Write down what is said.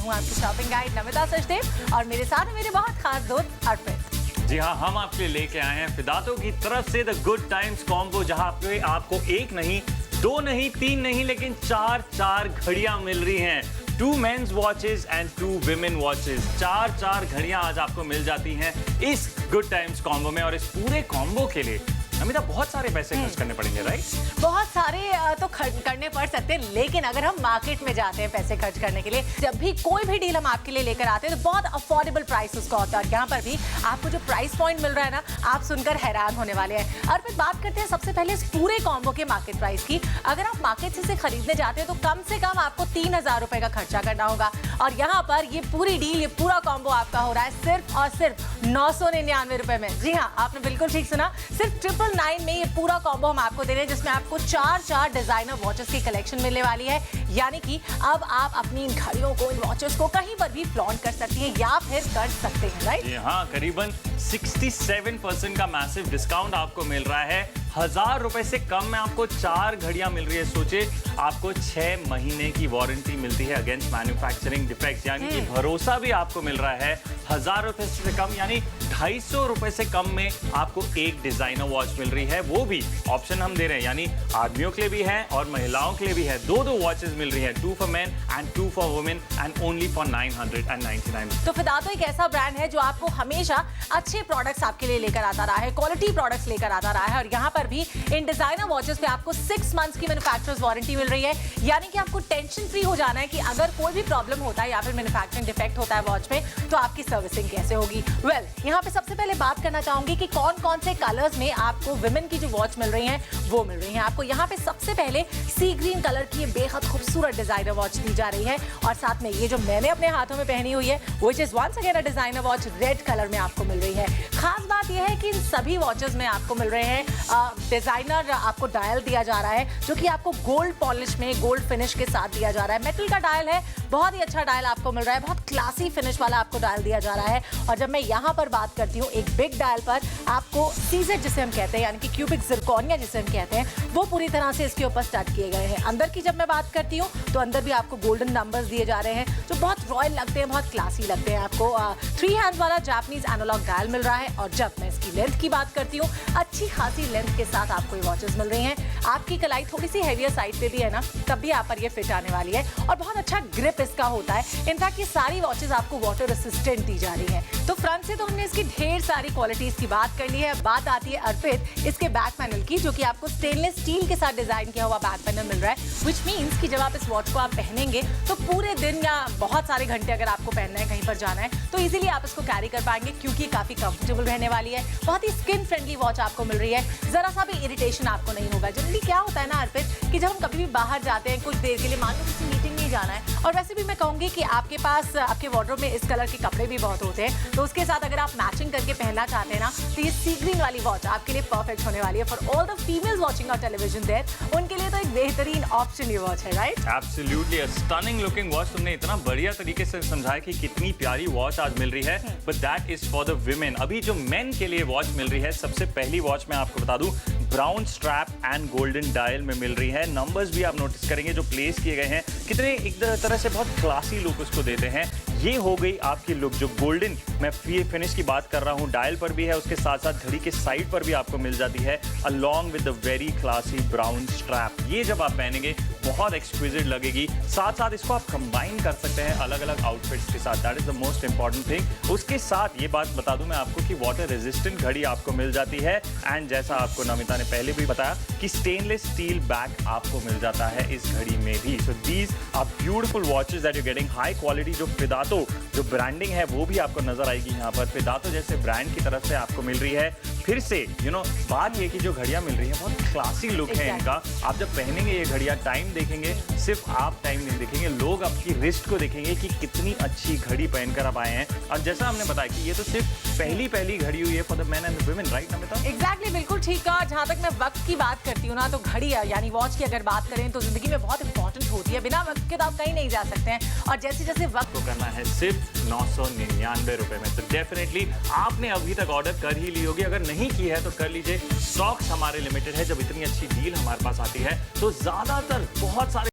हूँ आपकी shopping guide Namita Sachdev और मेरे साथ है मेरे बहुत खास दोस्त अर्पित। जी हाँ, हम आपके लिए लेके आए हैं फिदातो की तरफ से द गुड टाइम्स कॉम्बो, जहाँ पे आपको एक नहीं, दो नहीं, तीन नहीं, लेकिन चार घड़ियां मिल रही हैं। 2 men's watches and 2 women watches. चार घड़ियां आज आपको मिल जाती हैं इस गुड टाइम्स कॉम्बो में। और इस पूरे कॉम्बो के लिए अमिता बहुत सारे पैसे खर्च करने पड़ेंगे, राइट? बहुत सारे तो खर्च करने पड़ सकते हैं, लेकिन अगर हम मार्केट में जाते हैं पैसे खर्च करने के लिए, जब भी कोई भी डील हम आपके लिए लेकर आते हैं तो बहुत अफोर्डेबल प्राइस उसका होता है। यहाँ पर भी आपको जो प्राइस पॉइंट मिल रहा है ना, आप सुनकर हैरान होने वाले हैं। और फिर बात करते हैं सबसे पहले इस पूरे कॉम्बो के मार्केट प्राइस की। अगर आप मार्केट से इसे खरीदने जाते हैं तो कम से कम आपको 3000 रुपए का खर्चा करना होगा। और यहाँ पर ये पूरी डील, ये पूरा कॉम्बो आपका हो रहा है सिर्फ और सिर्फ 999 रुपए में। जी हाँ, आपने बिल्कुल ठीक सुना, सिर्फ 999 में ये पूरा कॉम्बो हम आपको दे रहे हैं, जिसमें आपको चार डिजाइनर वॉचेस की कलेक्शन मिलने वाली है। यानी कि अब आप अपनी इन घड़ियों को, इन वॉचेस को कहीं पर भी फ्लॉन्ट कर सकती हैं या फिर कर सकते हैं, राइट? जी हाँ, करीबन 67% का मैसिव डिस्काउंट आपको मिल रहा है। 1000 रुपए से कम में आपको 4 घड़ियां मिल रही है। सोचिए, आपको 6 महीने की वारंटी मिलती है अगेंस्ट मैन्युफैक्चरिंग डिफेक्ट्स, यानी कि भरोसा भी आपको मिल रहा है। 1000 रुपए से कम यानी 250 रुपए से कम में आपको एक डिजाइनर वॉच मिल रही है। वो भी ऑप्शन हम दे रहे हैं, यानी आदमियों के लिए भी है और महिलाओं के लिए भी है। दो वॉचेस मिल रही है, 2 for main and 2 for women and only for 999। तो फिदातो एक ऐसा ब्रांड है जो आपको हमेशा अच्छे प्रोडक्ट्स आपके लिए लेकर आता रहा है, क्वालिटी प्रोडक्ट्स लेकर आता रहा है। और यहाँ पर भी इन डिजाइनर वॉचेस पे आपको 6 मंथ्स की मैन्युफैक्चरर्स वारंटी मिल रही है। यानी कि आपको टेंशन फ्री हो जाना है कि अगर कोई भी प्रॉब्लम होता है या फिर मैन्युफैक्चरिंग डिफेक्ट होता है वॉच में, तो आपकी सर्विसिंग कैसे होगी। वेल, यहाँ पे सबसे पहले बात करना चाहूंगी कि कौन कौन से कलर्स में आपको विमेन की जो वॉच मिल रही है वो मिल रही है। आपको यहाँ पे सबसे पहले सी ग्रीन कलर की बेहद खूबसूरत डिजाइनर वॉच दी जा रही है। और साथ में ये जो मैंने अपने हाथों में पहनी हुई है, which is once again a designer watch, red colour में आपको मिल रही है। खास बात यह है कि इन सभी वॉचेस में आपको मिल रहे हैं डिजाइनर आपको डायल दिया जा रहा है, जो कि आपको गोल्ड पॉलिश में गोल्ड फिनिश के साथ दिया जा रहा है। मेटल का डायल है, बहुत ही अच्छा डायल आपको मिल रहा है, बहुत क्लासी फिनिश वाला आपको डायल दिया जा रहा है। और जब मैं यहाँ पर बात करती हूँ, एक बिग डायल पर आपको सीजेड जिसे हम कहते हैं, यानी कि क्यूबिक जिरकोनिया जिसे हम कहते हैं, वो पूरी तरह से इसके ऊपर स्टड किए गए हैं। अंदर की जब मैं बात करती हूँ तो अंदर भी आपको गोल्डन नंबर्स दिए जा रहे हैं, जो बहुत रॉयल लगते हैं, बहुत क्लासी लगते हैं। आपको 3 हैंड वाला जापानीज एनालॉग डायल मिल रहा है। और जब मैं इसकी लेंथ की बात करती हूँ, अच्छी खासी लेंथ के साथ आपको ये वॉचेस मिल रही हैं। आपकी कलाई थोड़ी सी हैवियर साइड पे भी है ना, तब भी आप पर ये फिट आने वाली है। और बहुत अच्छा ग्रिप इसका होता है। इनफैक्ट ये सारी वॉचेस आपको वाटर रेसिस्टेंट दी जा रही है। तो फ्रंट से तो हमने इसकी ढेर सारी क्वालिटीज की बात कर ली है। बात आती है अर्पित इसके बैक पैनल की, जो कि आपको स्टेनलेस स्टील के साथ डिजाइन किया हुआ बैक पैनल मिल रहा है। व्हिच मींस कि जब आप इस वॉच को आप पहनेंगे तो पूरे दिन या बहुत सारे घंटे अगर आपको पहनना है, कहीं पर जाना है, तो इजीली आप इसको कैरी कर पाएंगे, क्योंकि काफी कंफर्टेबल रहने वाली है। बहुत ही स्किन फ्रेंडली वॉच आपको मिल रही है। जरा सा भी इरिटेशन आपको नहीं होगा। जनरली क्या होता है ना अर्पित, कि जब हम कभी भी बाहर जाते हैं कुछ देर के लिए, मान लो किसी मीटिंग में जाना है, और वैसे भी मैं कहूंगी कि आपके पास आपके वार्डरोब में इस कलर के कपड़े भी बहुत होते हैं, तो उसके साथ अगर आप मैचिंग करके पहनना चाहते हैं ना, तो ये सी ग्रीन वाली वॉच आपके लिए परफेक्ट होने वाली है। For all the females watching our television there, उनके लिए तो एक बेहतरीन ऑप्शन ये वॉच है, right? Absolutely a stunning looking watch. तुमने इतना बढ़िया तरीके से समझाया कि कितनी प्यारी वॉच आज मिल रही है, but that is for the women. अभी जो मेन के लिए वॉच मिल रही है, सबसे पहली वॉच मैं आपको बता दूं, brown strap and golden dial में मिल रही है। नंबर्स भी आप नोटिस करेंगे जो प्लेस किए गए हैं, कितने एक तरह से बहुत क्लासी लुक उसको देते हैं। ये हो गई आपकी लुक, जो गोल्डन मैं फिनिश की बात कर रहा हूँ, डायल पर भी है, उसके साथ साथ घड़ी के साइड पर भी आपको मिल जाती है, along with the very classy brown strap. ये जब आप पहनेंगे बहुत एक्सक्विजिट लगेगी। साथ साथ इसको आप कंबाइन कर सकते हैं अलग अलग आउटफिट्स के साथ, that is the most important thing. उसके साथ ये बात बता दूं मैं आपको कि वाटर रेजिस्टेंट घड़ी आपको मिल जाती है। एंड जैसा आपको नमिता ने पहले भी बताया कि स्टेनलेस स्टील बैक आपको मिल जाता है इस घड़ी में भी। So these are beautiful watches that you getting. High quality जो फिदातो जो ब्रांडिंग है वो भी आपको नजर आएगी यहाँ पर। फिदातो जैसे ब्रांड की तरफ से आपको मिल रही है। फिर से बात ये कि जो घड़ियां मिल रही है बहुत क्लासी लुक है इनका। आप जब पहनेंगे ये घड़ियां, टाइम देखेंगे, सिर्फ आप टाइम नहीं देखेंगे, लोग आपकी रिस्ट को देखेंगे कि कितनी अच्छी घड़ी पहनकर आप आए हैं। और जैसा हमने बताया कि ये तो सिर्फ पहली घड़ी हुई है for the main and the women, right Namita? Exactly, बिल्कुल ठीक कहा। जहाँ तक मैं वक्त की बात करती हूँ ना, तो घड़ी यानी वॉच की अगर बात करें तो जिंदगी में बहुत इंपॉर्टेंट होती है। बिना वक्त के तो आप कहीं नहीं जा सकते हैं। और जैसे जैसे वक्त को करना है सिर्फ 999 रुपए में, तो डेफिनेटली आपने अभी तक ऑर्डर कर ही ली होगी। अगर नहीं की है तो कर लीजिए। स्टॉक्स हमारे लिमिटेड है। जब इतनी अच्छी डील हमारे पास आती है तो ज्यादातर बहुत सारे